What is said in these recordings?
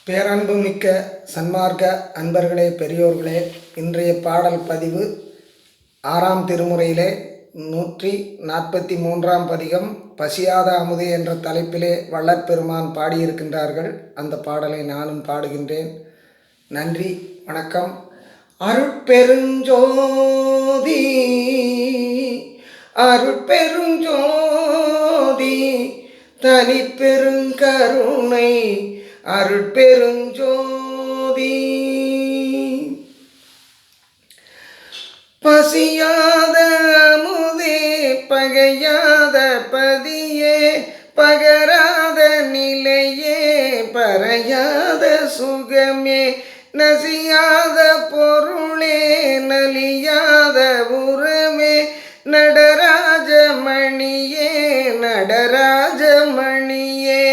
பேரன்புமிக்க சன்மார்க்க அன்பர்களே, பெரியோர்களே, இன்றைய பாடல் பதிவு 6ஆம் திருமுறையிலே 143ஆம் பதிகம் பசியாத அமுதே என்ற தலைப்பிலே வள்ளற்பெருமான் பாடியிருக்கின்றார்கள். அந்த பாடலை நானும் பாடுகின்றேன். நன்றி, வணக்கம். அருட்பெருஞ்சோதி அருட்பெருஞ்சோதி தனிப்பெருங்கருணை அருட்பெருஞ்சோதி. பசியாத அமுதே பகையாத பதியே பகராத நிலையே பறையாத சுகமே நசியாத பொருளே நலியாத உறவே நடராஜமணியே நடராஜமணியே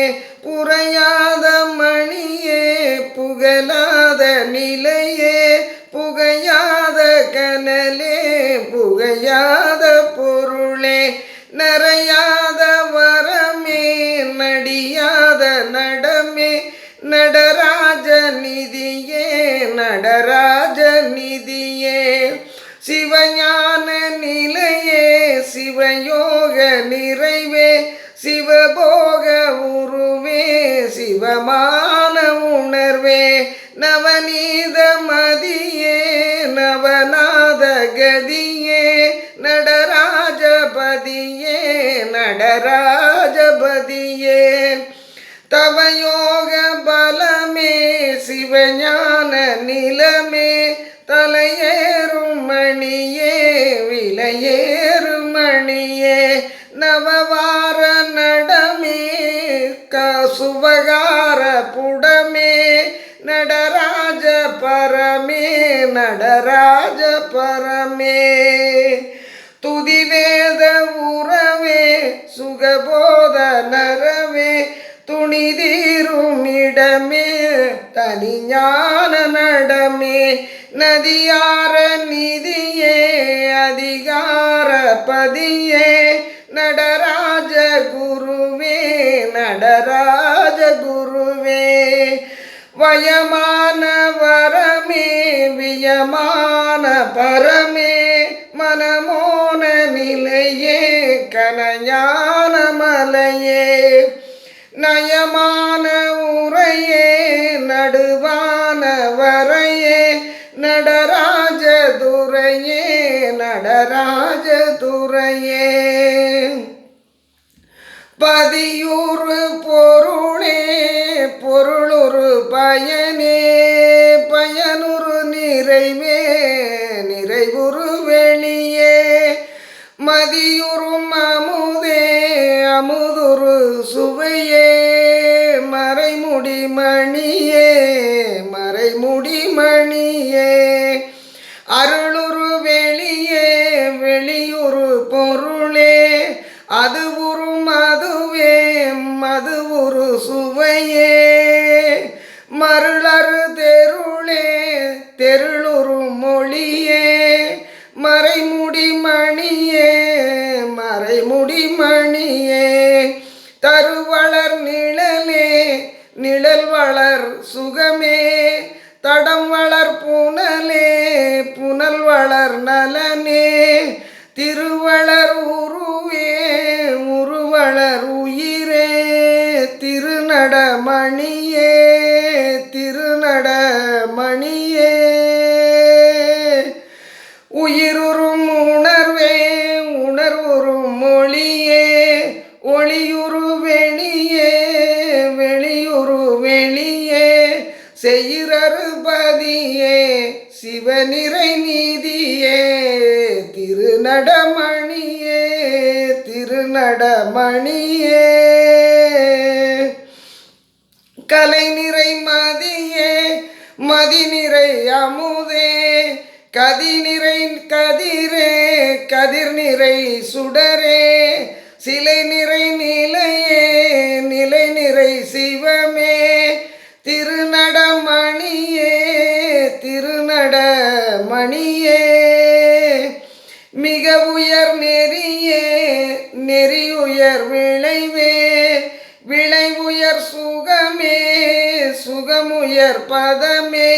புறையாத மணியே புகழாத நிலையே புகையாத கனலே புகையாத பொருளே நரையாத வரமே நடியாத நடமே நடராஜ நிதியே நடராஜ நிதியே சிவஞான நிலையே சிவயோக நிறைவே சிவபோக உருவே சிவமான உணர்வே நவநீத மதியே நவநாத கதியே நடராஜபதியே நடராஜபதியே தவயோக பலமே சிவஞான நிலமே தலையேறும் மணியே விலையேறும் மணியே நவவார நடமே சுவகார புடமே நடராஜ பரமே நடராஜ பரமே துதிவேத உறவே சுகபோத நரவே துணிதீரும் இடமே தனிஞான நடமே நதியார நிதியே அதிகார பதியே நடராஜ குருவே நடராஜ குருவே வயமான வரமே வியமான பரமே மனமோன நிலையே கனஞான மலையே நயமான உரையே நடுவான வரையே நடராஜ துரையே நடராஜ துரையே பதியுறு பொருளே பொருளுறு பயனே பயனுறு நிறைவே நிறைவுறு வெளியே மதியுறும் அமுதே அமுதுரு சுவையே மறைமுடி மணியே மறைமுடி மணியே அருளுரு வெளியே வெளியுறு பொருளே அதுவுறு மதுவே மதுவுறு சுவையே மருளறு தெருளே தெருளுறு மொழியே மறைமுடி மணியே மறைமுடி மணியே தருவளர் நிழலே நிழல் வளர் சுகமே தடம் வளர் புனலே புனல் வளர் நலனே திருவளர் உருவே உருவளர் உயிரே திருநடமணியே திருநடமணியே உயிருறும் உணர்வே உணர்வுறும் மொழியே ஒளியுறு வெளியே வெளியுறு வெளியே செய்யறுபதியே சிவநிறை நீதியே திருநடமணியே திருநடமணியே கலை நிறை மதியே மதிநிறை அமுதே கதிநிறை கதிரே கதிர் நிறை சுடரே சிலை நிறை நிலையே நிலை நிறை சிவமே திருநடமணியே திருநடமணியே மிக உயர் நெறியே நெறியுயர் விளைவே விளை உயர் சுகமே சுகமுயர் பதமே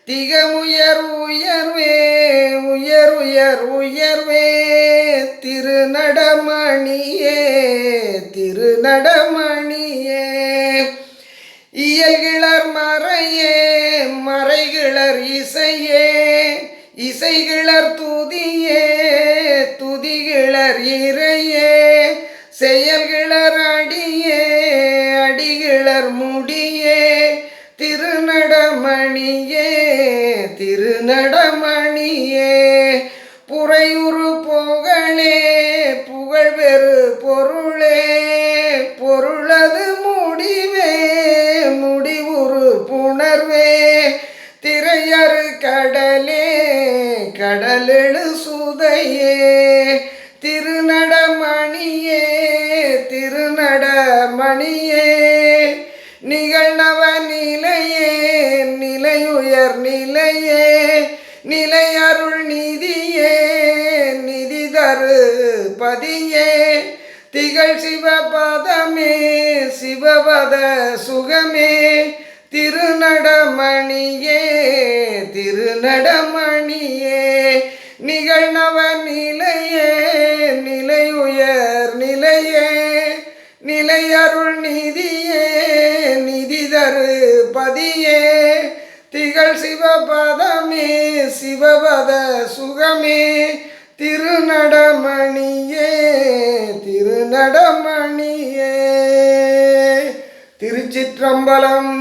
திகமுயர் உயர்வே உயர் உயர் உயர்வே திருநடமணியே திருநடமணியே இயல்கிளர் மறையே மறைகிளர் இசையே இசைகிளர் துதியே துதிகிளர் இறையே செயல்கிளர் அடியே அடிகிளர் முடியே திருநடமணியே திருநடமணியே புரையுறு புகழே புகழ்பெறு பொருளே பொருளது முடிவே முடிவுறு புணர்வே திரையறு கடலே கடலெழு சுதையே திருநடமணியே திருநடமணியே நிகழ்நவ நிலையே நிலையுயர் நிலையே நிலையருள் நிதியே நிதி தரு பதியே திகழ் சிவபதமே சிவபத சுகமே திருநடமணியே திருநடமணியே நிகழ்நவ நிலையே நிலையுயர் நிலையே நிலையருள் நிதியே நிதி தரு பதியே திகழ் சிவபதமே சிவபத சுகமே திருநடமணியே திருநடமணியே திருச்சிற்றம்பலம்.